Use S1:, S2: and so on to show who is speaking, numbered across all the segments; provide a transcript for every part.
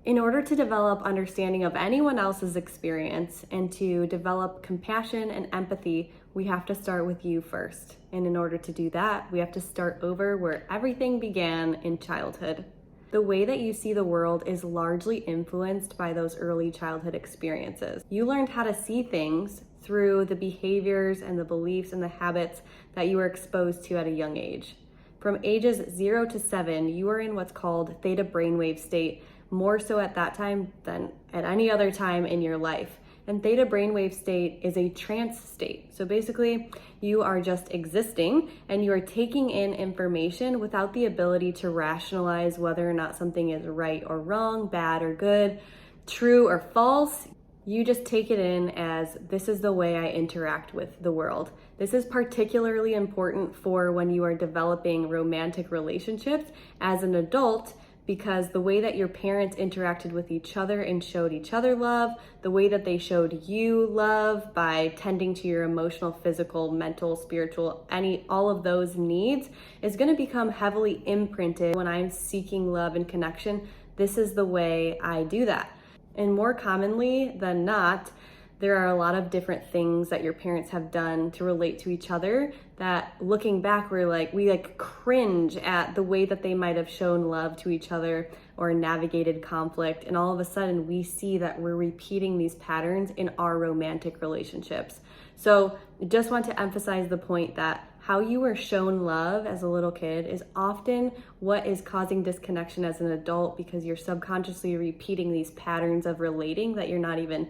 S1: In order to develop understanding of anyone else's experience and to develop compassion and empathy, we have to start with you first. And in order to do that, we have to start over where everything began in childhood. The way that you see the world is largely influenced by those early childhood experiences. You learned how to see things through the behaviors and the beliefs and the habits that you were exposed to at a young age. From ages 0 to 7, you are in what's called theta brainwave state, more so at that time than at any other time in your life. And theta brainwave state is a trance state. So basically, you are just existing and you are taking in information without the ability to rationalize whether or not something is right or wrong, bad or good, true or false. You just take it in as this is the way I interact with the world. This is particularly important for when you are developing romantic relationships as an adult, because the way that your parents interacted with each other and showed each other love, the way that they showed you love by tending to your emotional, physical, mental, spiritual, all of those needs is going to become heavily imprinted. When I'm seeking love and connection, this is the way I do that. And more commonly than not, there are a lot of different things that your parents have done to relate to each other that looking back, we cringe at the way that they might have shown love to each other or navigated conflict. And all of a sudden we see that we're repeating these patterns in our romantic relationships. So I just want to emphasize the point that how you were shown love as a little kid is often what is causing disconnection as an adult, because you're subconsciously repeating these patterns of relating that you're not even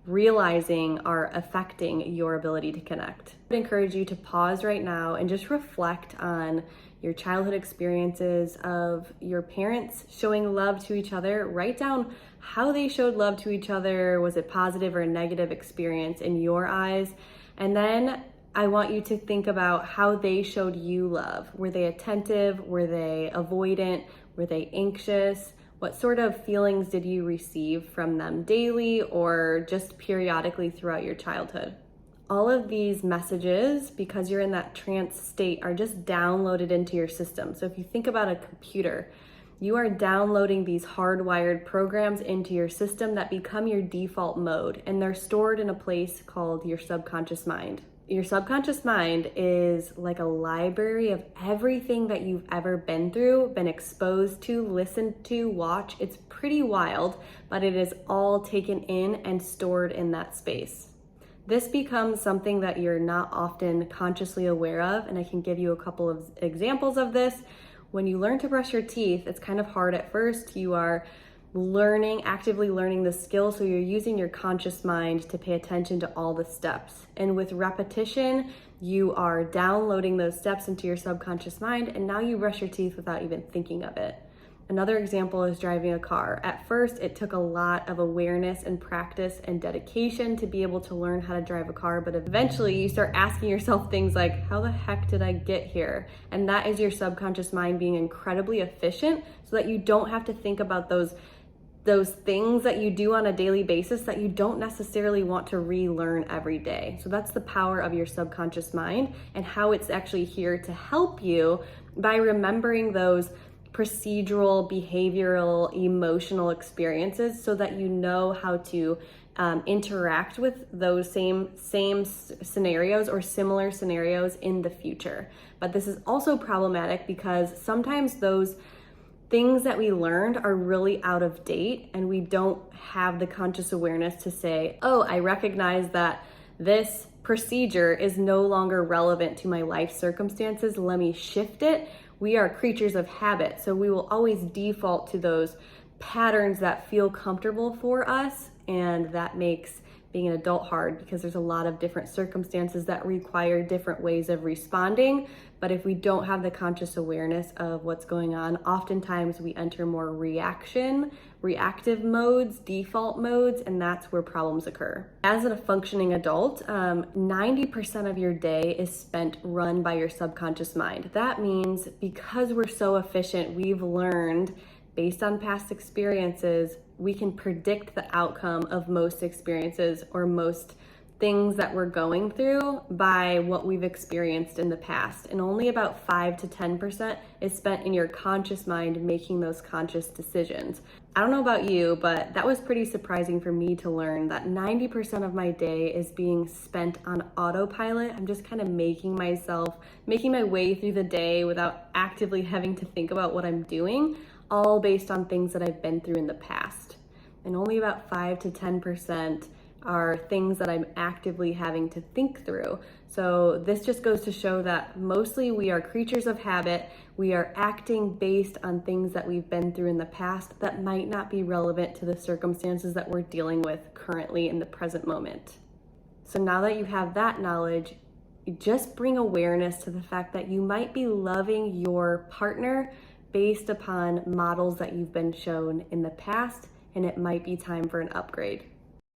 S1: realizing are affecting your ability to connect. I would encourage you to pause right now and just reflect on your childhood experiences of your parents showing love to each other. Write down how they showed love to each other. Was it positive or a negative experience in your eyes? And then I want you to think about how they showed you love. Were they attentive? Were they avoidant? Were they anxious? What sort of feelings did you receive from them daily or just periodically throughout your childhood? All of these messages, because you're in that trance state, are just downloaded into your system. So if you think about a computer, you are downloading these hardwired programs into your system that become your default mode, and they're stored in a place called your subconscious mind. Your subconscious mind is like a library of everything that you've ever been through, been exposed to, listened to, watched. It's pretty wild, but it is all taken in and stored in that space. This becomes something that you're not often consciously aware of, and I can give you a couple of examples of this. When you learn to brush your teeth, it's kind of hard at first. You are actively learning the skill, so you're using your conscious mind to pay attention to all the steps. And with repetition, you are downloading those steps into your subconscious mind, and now you brush your teeth without even thinking of it. Another example is driving a car. At first, it took a lot of awareness and practice and dedication to be able to learn how to drive a car, but eventually you start asking yourself things like, how the heck did I get here? And that is your subconscious mind being incredibly efficient so that you don't have to think about those things that you do on a daily basis that you don't necessarily want to relearn every day. So that's the power of your subconscious mind and how it's actually here to help you by remembering those procedural, behavioral, emotional experiences so that you know how to interact with those same scenarios or similar scenarios in the future. But this is also problematic because sometimes those things that we learned are really out of date and we don't have the conscious awareness to say, oh, I recognize that this procedure is no longer relevant to my life circumstances. Let me shift it. We are creatures of habit, so we will always default to those patterns that feel comfortable for us, and that makes being an adult hard because there's a lot of different circumstances that require different ways of responding. But if we don't have the conscious awareness of what's going on, oftentimes we enter more reactive modes, default modes, and that's where problems occur. As a functioning adult, 90% of your day is spent run by your subconscious mind. That means because we're so efficient, we've learned based on past experiences, we can predict the outcome of most experiences or most things that we're going through by what we've experienced in the past. And only about 5 to 10% is spent in your conscious mind making those conscious decisions. I don't know about you, but that was pretty surprising for me to learn that 90% of my day is being spent on autopilot. I'm just kind of making my way through the day without actively having to think about what I'm doing, all based on things that I've been through in the past. And only about 5 to 10% are things that I'm actively having to think through. So this just goes to show that mostly we are creatures of habit. We are acting based on things that we've been through in the past that might not be relevant to the circumstances that we're dealing with currently in the present moment. So now that you have that knowledge, you just bring awareness to the fact that you might be loving your partner based upon models that you've been shown in the past, and it might be time for an upgrade.